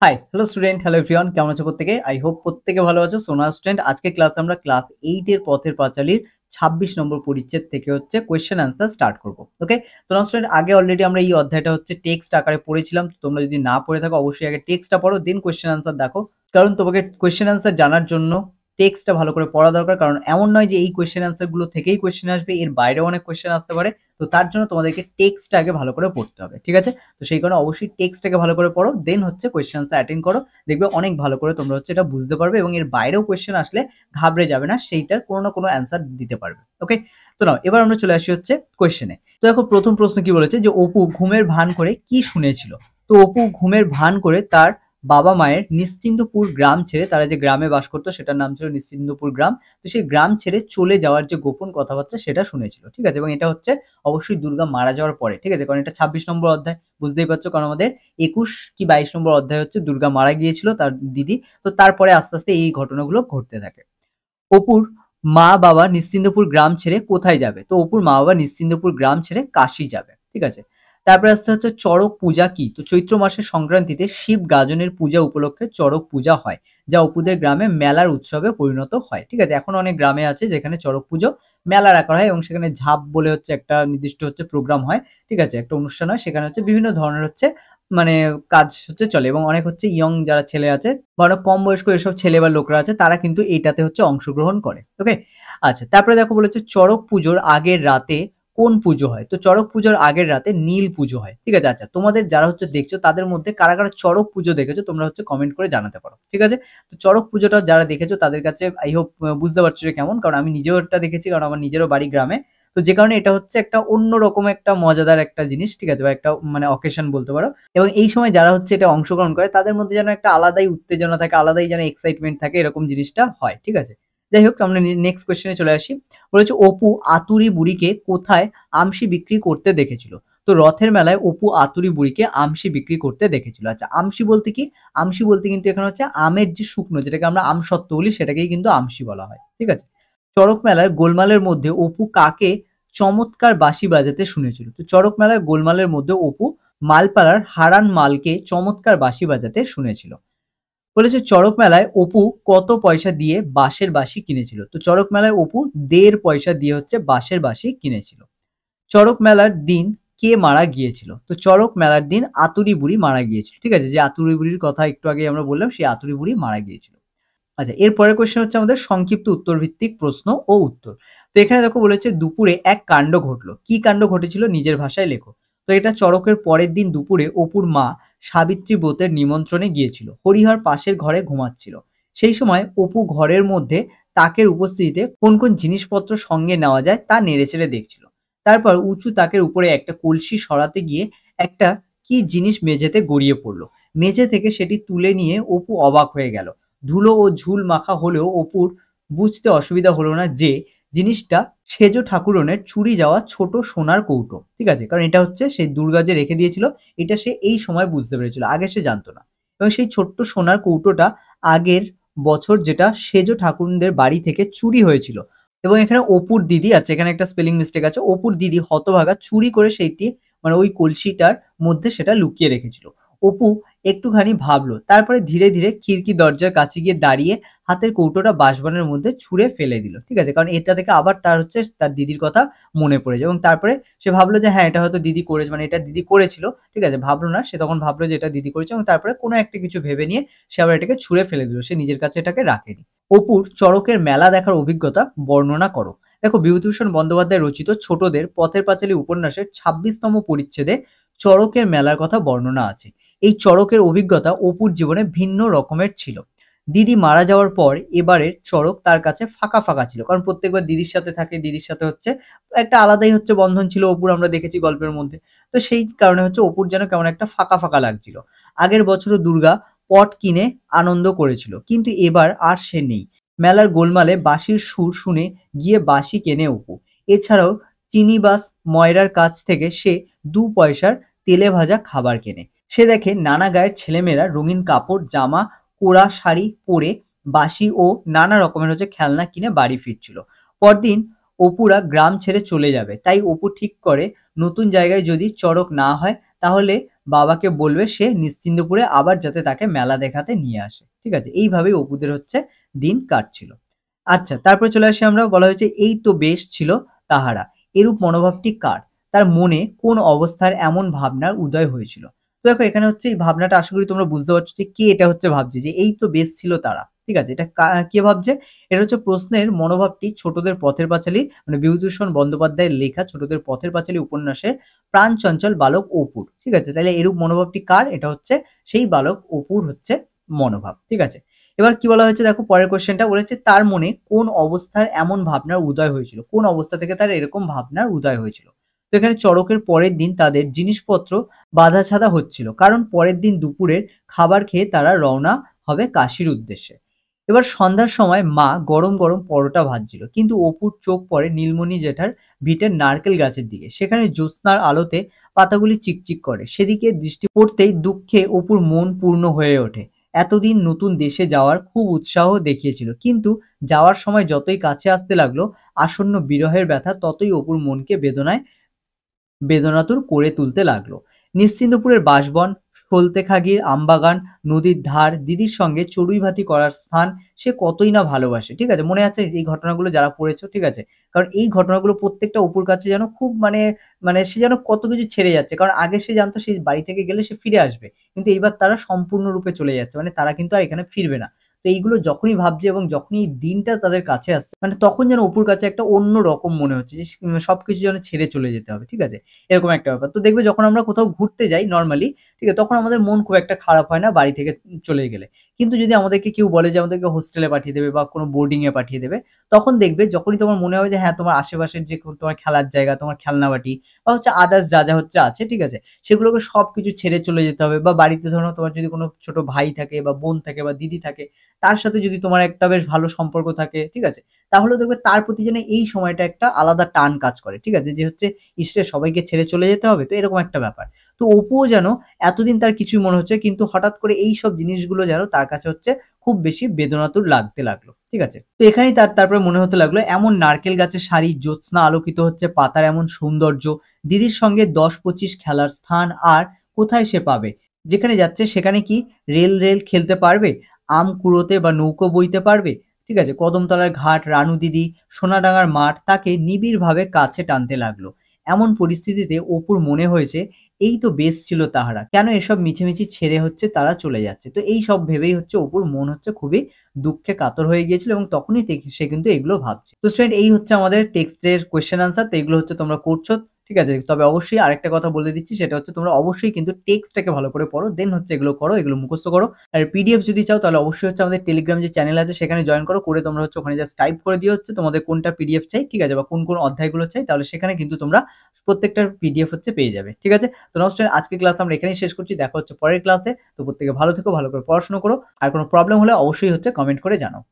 High, hello student, hello everyone, কেমন আছো প্রত্যেকে? আই হোপ প্রত্যেকে ভালো আছো। সোনার স্টুডেন্ট, আজকে ক্লাসে আমরা ক্লাস 8 এর পথের পাঁচালীর 26 নম্বর পরিচ্ছেদ থেকে হচ্ছে কোয়েশ্চেন আনসার স্টার্ট করব। ওকে? তো নাও স্টুডেন্ট, আগে অলরেডি আমরা এই অধ্যায়টা হচ্ছে টেক্সট আকারে পড়েছিলাম। তো তোমরা যদি না পড়ে থাকো অবশ্যই আগে টেক্সটটা পড়ো, দেন কোয়েশ্চেন আনসার দেখো। কারণ তোমাকে কোয়েশ্চেন আনসার জানার জন্য টেক্সটটা ভালো করে পড়া দরকার। কারণ এমন নয় যে এই কোয়েশ্চেন আনসার গুলো থেকেই কোয়েশ্চেন আসবে, এর বাইরেও অনেক কোয়েশ্চেন আসতে পারে। তো তার জন্য তোমাদেরকে টেক্সটটা আগে ভালো করে পড়তে হবে। ঠিক আছে? তো সেই কারণে অবশ্যই টেক্সটটাকে ভালো করে পড়ো, দেন হচ্ছে কোয়েশ্চেন আনসার অ্যাটেন্ড করো। দেখবে অনেক ভালো করে তোমরা হচ্ছে এটা বুঝতে পারবে এবং এর বাইরেও কোয়েশ্চেন আসলে ঘাবড়ে যাবে না, সেইটার কোনো না কোনো অ্যান্সার দিতে পারবে। ওকে? তো নাও এবার আমরা চলে আসি হচ্ছে কোয়েশ্চেনে। তো দেখো প্রথম প্রশ্ন কি বলেছে যে অপু ঘুমের ভান করে কি শুনেছিল। তো অপু ঘুমের ভান করে তার বাবা মায়ের নিশ্চিন্দপুর গ্রাম ছেড়ে, তারা যে গ্রামে বাস করতো সেটার নাম ছিল নিশ্চিন্দপুর গ্রাম। তো সেই গ্রাম ছেড়ে চলে যাওয়ার যে গোপন কথাবার্তা সেটা শুনেছিল। ঠিক আছে? এবং এটা হচ্ছে অবশ্যই দুর্গা মারা যাওয়ার পরে। ঠিক আছে? কারণ এটা 26 নম্বর অধ্যায়, বুঝতেই পারছো। কারণ আমাদের 21 কি 22 নম্বর অধ্যায় হচ্ছে দুর্গা মারা গিয়েছিল তার দিদি। তো তারপরে আস্তে আস্তে এই ঘটনাগুলো ঘটতে থাকে। অপুর মা বাবা নিশ্চিন্দপুর গ্রাম ছেড়ে কোথায় যাবে? তো অপুর মা বাবা নিশ্চিন্দপুর গ্রাম ছেড়ে কাশি যাবে। ঠিক আছে? তারপরে আসতে হচ্ছে চড়ক পূজা কি। তো চৈত্র মাসের সংক্রান্তিতে শিব গাজনের পূজা উপলক্ষে চড়ক পূজা হয়, যা অপুদের গ্রামে মেলার উৎসবে পরিণত হয়। ঠিক আছে? এখন অনেক গ্রামে আছে যেখানে চড়ক পুজো মেলা রাখা হয় এবং সেখানে ঝাঁপ বলে হচ্ছে একটা নির্দিষ্ট হচ্ছে প্রোগ্রাম হয়। ঠিক আছে? একটা অনুষ্ঠান হয়, সেখানে হচ্ছে বিভিন্ন ধরনের হচ্ছে মানে কাজ হচ্ছে চলে এবং অনেক হচ্ছে ইয়ং যারা ছেলে আছে বা অনেক কম বয়স্ক এসব ছেলে বা লোকরা আছে তারা কিন্তু এইটাতে হচ্ছে অংশগ্রহণ করে। ওকে? আচ্ছা, তারপরে দেখো বলেছে চড়ক পুজোর আগের রাতে কোন পুজো হয়? তো চড়ক পুজোর আগের রাতে নীল পুজো হয়। ঠিক আছে? আচ্ছা, তোমাদের যারা হচ্ছে দেখছো তাদের মধ্যে কারা কারা চড়ক পুজো দেখেছো তোমরা হচ্ছে কমেন্ট করে জানাতে পারো। ঠিক আছে? তো চড়ক পুজোটা যারা দেখেছো তাদের কাছে আই হোপ বুঝতে পারছো যে কেমন, কারণ আমি নিজেও এটা দেখেছি, কারণ আমার নিজেরও বাড়ি গ্রামে। তো যে কারণে এটা হচ্ছে একটা অন্যরকম একটা মজাদার একটা জিনিস। ঠিক আছে? বা একটা মানে অকেশন বলতে পারো। এবং এই সময় যারা হচ্ছে এটা অংশগ্রহণ করে তাদের মধ্যে যেন একটা আলাদাই উত্তেজনা থাকে, আলাদাই যেন এক্সাইটমেন্ট থাকে, এরকম জিনিসটা হয়। ঠিক আছে? যাই হোক, আমরা নেক্সট কোয়েশ্চেনে চলে আসি। বলেছে অপু আতুরি বুড়িকে কোথায় আমশি বিক্রি করতে দেখেছিল। তো রথের মেলায় অপু আতুরি বুড়িকে আমশি বিক্রি করতে দেখেছিল। আচ্ছা, আমশি বলতে কি? আমশি বলতে কিন্তু এখানে হচ্ছে আমের যে শুকনো, যেটাকে আমরা আমসত্ত্ব বলি, সেটাকেই কিন্তু আমশি বলা হয়। ঠিক আছে? চড়ক মেলার গোলমালের মধ্যে অপু কাকে চমৎকার বাঁশি বাজাতে শুনেছিল। তো চড়ক মেলার গোলমালের মধ্যে অপু মালপাড়ার হারান মালকে চমৎকার বাঁশি বাজাতে শুনেছিল। বলেছে চড়ক মেলায় অপু কত পয়সা দিয়ে বাঁশের বাঁশি কিনেছিল। তো চড়ক মেলায় অপু 1.5 পয়সা দিয়ে হচ্ছে বাঁশের বাঁশি কিনেছিল। চড়ক মেলার দিন কে মারা গিয়েছিল? তো চড়ক মেলার দিন আতুরি বুড়ি মারা গিয়েছিল। ঠিক আছে? যে আতুরি বুড়ির কথা একটু আগে আমরা বললাম, সেই আতুরি বুড়ি মারা গিয়েছিল। আচ্ছা, এর পরের কোয়েশ্চেন হচ্ছে আমাদের সংক্ষিপ্ত উত্তর ভিত্তিক প্রশ্ন ও উত্তর। তো এখানে দেখো বলেছে দুপুরে এক কাণ্ড ঘটলো। কি কাণ্ড ঘটেছিল নিজের ভাষায় লেখো। তো এটা চড়কের পরের দিন দুপুরে অপুর মা সাবিত্রী ব্রতের নিমন্ত্রণে গিয়েছিল। হরিহর পাশের ঘরে ঘুমাচ্ছিল। সেই সময় অপু ঘরের মধ্যে তাকের উপস্থিতিতে কোন কোন জিনিসপত্র সঙ্গে নেওয়া যায় তা নেড়েচেড়ে দেখছিল। তারপর উঁচু তাকের উপরে একটা কলসি সরাতে গিয়ে একটা কি জিনিস মেঝেতে গড়িয়ে পড়লো। মেঝে থেকে সেটি তুলে নিয়ে অপু অবাক হয়ে গেল। ধুলো ও ঝুল মাখা হলেও অপুর বুঝতে অসুবিধা হলো না যে জিনিসটা সেজ ঠাকুরনের চুরি যাওয়া ছোট সোনার কৌটো। ঠিক আছে? কারণ এটা হচ্ছে সেই দুর্গা যে রেখে দিয়েছিল, এটা সে এই সময় বুঝতে পেরেছিল, আগে সে জানতো না। এবং সেই ছোট্ট সোনার কৌটোটা আগের বছর যেটা সেজ ঠাকুরদের বাড়ি থেকে চুরি হয়েছিল। এবং এখানে অপুর দিদি আছে, এখানে একটা স্পেলিং মিস্টেক আছে, অপুর দিদি হতভাগা চুরি করে সেইটি মানে ওই কলসিটার মধ্যে সেটা লুকিয়ে রেখেছিল। অপু একটুখানি ভাবলো, তারপরে ধীরে ধীরে খিড়কি দরজার কাছে গিয়ে দাঁড়িয়ে হাতের কৌটোটা বাঁশবনের মধ্যে ছুঁড়ে ফেলে দিল। ঠিক আছে? কারণ এটা থেকে আবার তার হচ্ছে তার দিদির কথা মনে পড়ে যায় এবং তারপরে সে ভাবলো যে হ্যাঁ, এটা হয়তো দিদি করেছে, মানে এটা দিদি করেছিল। ঠিক আছে? ভাবলো না, সে তখন ভাবলো যে এটা দিদি করেছে এবং তারপরে কোনো একটা কিছু ভেবে নিয়ে সে আবার এটাকে ছুঁড়ে ফেলে দিল, সে নিজের কাছে এটাকে রাখেনি। অপুর চড়কের মেলা দেখার অভিজ্ঞতা বর্ণনা করো। দেখো, বিভূতিভূষণ বন্দ্যোপাধ্যায় রচিত ছোটদের পথের পাঁচালী উপন্যাসের 26তম পরিচ্ছেদে চড়কের মেলার কথা বর্ণনা আছে। এই চড়কের অভিজ্ঞতা অপুর জীবনে ভিন্ন রকমের ছিল। দিদি মারা যাওয়ার পর এবারের চড়ক তার কাছে ফাঁকা ফাঁকা ছিল, কারণ প্রত্যেকবার দিদির সাথে থাকে, দিদির সাথে হচ্ছে একটা আলাদাই হচ্ছে বন্ধন ছিল অপুর, আমরা দেখেছি গল্পের মধ্যে। তো সেই কারণে হচ্ছে অপুর যেন কেমন একটা ফাঁকা ফাঁকা লাগছিল। আগের বছরও দুর্গা পট কিনে আনন্দ করেছিল, কিন্তু এবার আর সে নেই। মেলার গোলমালে বাঁশির সুর শুনে গিয়ে বাঁশি কেনে অপু। এছাড়াও চিনিবাস ময়রার কাছ থেকে সে 2 পয়সার তেলে ভাজা খাবার কেনে। সে দেখে নানা গায়ের ছেলেমেয়েরা রঙিন কাপড়, জামা, কোরা শাড়ি পরে বাঁশি ও নানা রকমের হচ্ছে খেলনা কিনে বাড়ি ফিরছিল। পরদিন অপুরা গ্রাম ছেড়ে চলে যাবে, তাই অপু ঠিক করে নতুন জায়গায় যদি চড়ক না হয় তাহলে বাবাকে বলবে সে নিশ্চিন্দপুরে আবার যাতে তাকে মেলা দেখাতে নিয়ে আসে। ঠিক আছে? এইভাবেই অপুদের হচ্ছে দিন কাটছিল। আচ্ছা, তারপরে চলে আসি আমরা, বলা হয়েছে এই তো বেশ ছিল তাহারা। এরূপ মনোভাবটি কার? তার মনে কোন অবস্থার এমন ভাবনার উদয় হয়েছিল? তো দেখো এখানে হচ্ছে এই ভাবনাটা আশা করি তোমরা বুঝতে পারছো যে কে এটা হচ্ছে ভাবছে যে এই তো বেশ ছিল তারা। ঠিক আছে? এটা কে ভাবছে? এটা হচ্ছে প্রশ্নের মনোভাবটি ছোটদের পথের পাঁচালী মানে বিভূতিভূষণ বন্দ্যোপাধ্যায়ের লেখা ছোটদের পথের পাঁচালী উপন্যাসের প্রাণচঞ্চল বালক অপুর। ঠিক আছে? তাহলে এরূপ মনোভাবটি কার? এটা হচ্ছে সেই বালক অপুর হচ্ছে মনোভাব। ঠিক আছে? এবার কি বলা হয়েছে দেখো পরের কোয়েশ্চেনটা বলেছে তার মনে কোন অবস্থার এমন ভাবনার উদয় হয়েছিল? কোন অবস্থা থেকে তার এরকম ভাবনার উদয় হয়েছিল? তো এখানে চড়কের পরের দিন তাদের জিনিসপত্র বাঁধাছাঁদা হচ্ছিল, কারণ পরের দিন দুপুরের খাবার খেয়ে তারা রওনা হবে কাশীর উদ্দেশ্যে। এবার সন্ধ্যার সময় মা গরম গরম পরোটা ভাজছিল, কিন্তু অপুর চোখ পড়ে নীলমণি জেঠার ভিটের নারকেল গাছের দিকে। সেখানে জ্যোৎস্নার আলোতে পাতাগুলি চিকচিক করে, সেদিকে দৃষ্টি পড়তেই দুঃখে অপুর মন পূর্ণ হয়ে ওঠে। এতদিন নতুন দেশে যাওয়ার খুব উৎসাহ দেখিয়েছিল, কিন্তু যাওয়ার সময় যতই কাছে আসতে লাগলো আসন্ন বিরহের ব্যথা ততই অপুর মনকে বেদনাতুর করে তুলতে লাগলো। নিশ্চিন্দপুরের বাঁশবন, সলতেখাগির আমবাগান, নদীর ধার, দিদির সঙ্গে চড়ুইভাতি করার স্থান সে কতই না ভালোবাসে। ঠিক আছে? মনে আছে এই ঘটনাগুলো যারা পড়েছো? ঠিক আছে? কারণ এই ঘটনাগুলো প্রত্যেকটা অপুর কাছে যেন খুব মানে সে যেন কত কিছু ছেড়ে যাচ্ছে। কারণ আগে সে জানতো সে বাড়ি থেকে গেলে সে ফিরে আসবে। কিন্তু এইবার তারা সম্পূর্ণরূপে চলে যাচ্ছে। মানে তারা কিন্তু আর এখানে ফিরবে না। তো এইগুলো যখনই ভাবছে এবং যখনই এই দিনটা তাদের কাছে আসছে, মানে তখন যেন অপুর কাছে একটা অন্য রকম মনে হচ্ছে যে সবকিছু যেন ছেড়ে চলে যেতে হবে। ঠিক আছে? এরকম একটা ব্যাপার। তো দেখবে যখন আমরা কোথাও ঘুরতে যাই নরমালি, ঠিক আছে? তখন আমাদের মন খুব একটা খারাপ হয় না বাড়ি থেকে চলে গেলে। কিন্তু যদি আমাদেরকে কেউ বলে যে আমাদেরকে হোস্টেলে পাঠিয়ে দেবে বা কোনো বোর্ডিং এ পাঠিয়ে দেবে, তখন দেখবে যখনই তোমার মনে হবে যে হ্যাঁ, তোমার আশেপাশের যে তোমার খেলার জায়গা, তোমার খেলনাবাটি বা হচ্ছে আদার্স যা হচ্ছে আছে, ঠিক আছে? সেগুলোকে সবকিছু ছেড়ে চলে যেতে হবে। বা বাড়িতে ধরো তোমার যদি কোনো ছোট ভাই থাকে বা বোন থাকে বা দিদি থাকে, তার সাথে যদি তোমার একটা বেশ ভালো সম্পর্ক থাকে, ঠিক আছে? তাহলে দেখবে তার প্রতি যেন এই সময়টা একটা আলাদা টান কাজ করে। ঠিক আছে? যে হচ্ছে ইসরে সবাইকে ছেড়ে চলে যেতে হবে, তো এরকম একটা ব্যাপার। তো অপুও যেন এতদিন তার কিছুই মনে হচ্ছে, কিন্তু হঠাৎ করে এইসব জিনিসগুলো যেন তার কাছে হচ্ছে খুব বেশি বেদনাতুর লাগতে লাগলো। ঠিক আছে? তো এখানেই তারপরে মনে হতে লাগলো এমন নারকেল গাছের সারি, জ্যোৎস্না আলোকিত হচ্ছে পাতার এমন সৌন্দর্য, দিদির সঙ্গে ১০-২৫ খেলার স্থান আর কোথায় সে পাবে? যেখানে যাচ্ছে সেখানে কি রেল খেলতে পারবে? আম কুড়োতে বা নৌকো বইতে পারবে? ঠিক আছে? কদমতলার ঘাট, রানু দিদি, সোনাডাঙ্গার মাঠ তাকে নিবিড়ভাবে কাছে টানতে লাগলো। এমন পরিস্থিতিতে অপুর মনে হয়েছে এই তো বেশ ছিল তাহারা। কেন এসব মিছিমিছি ছেড়ে হচ্ছে তারা চলে যাচ্ছে। তো এইসব ভেবেই হচ্ছে অপুর মন হচ্ছে খুবই দুঃখে কাতর হয়ে গিয়েছিল এবং তখনই সে কিন্তু এগুলো ভাবছে। তো স্টুডেন্ট এই হচ্ছে আমাদের টেক্সটের কোয়েশ্চেন আনসার। তো এগুলো হচ্ছে তোমরা করছো। ঠিক আছে? তবে অবশ্যই আরেকটা কথা বলে দিচ্ছি, সেটা হচ্ছে তোমরা অবশ্যই কিন্তু টেক্সটটাকে ভালো করে পড়ো। দেন হচ্ছে এগুলো করো, এগুলো মুখস্থ করো। আর পিডিএফ যদি চাও তাহলে অবশ্যই হচ্ছে আমাদের টেলিগ্রাম যে চ্যানেল আছে সেখানে জয়েন করো। করে তোমরা হচ্ছে ওখানে জাস্ট টাইপ করে দিও হচ্ছে তোমাদের কোনটা পিডিএফ চাই। ঠিক আছে? বা কোন অধ্যায়গুলো চাই, তাহলে সেখানে কিন্তু তোমরা প্রত্যেকটার পিডিএফ হচ্ছে পেয়ে যাবে। ঠিক আছে? তো নাও স্টুডেন্ট আজকের ক্লাস আমরা এখানেই শেষ করছি। দেখা হচ্ছে পরের ক্লাসে। তো প্রত্যেকে ভালো থেকো, ভালো করে পড়াশোনা করো। আর কোনো প্রবলেম হলে অবশ্যই হচ্ছে কমেন্ট করে জানাও।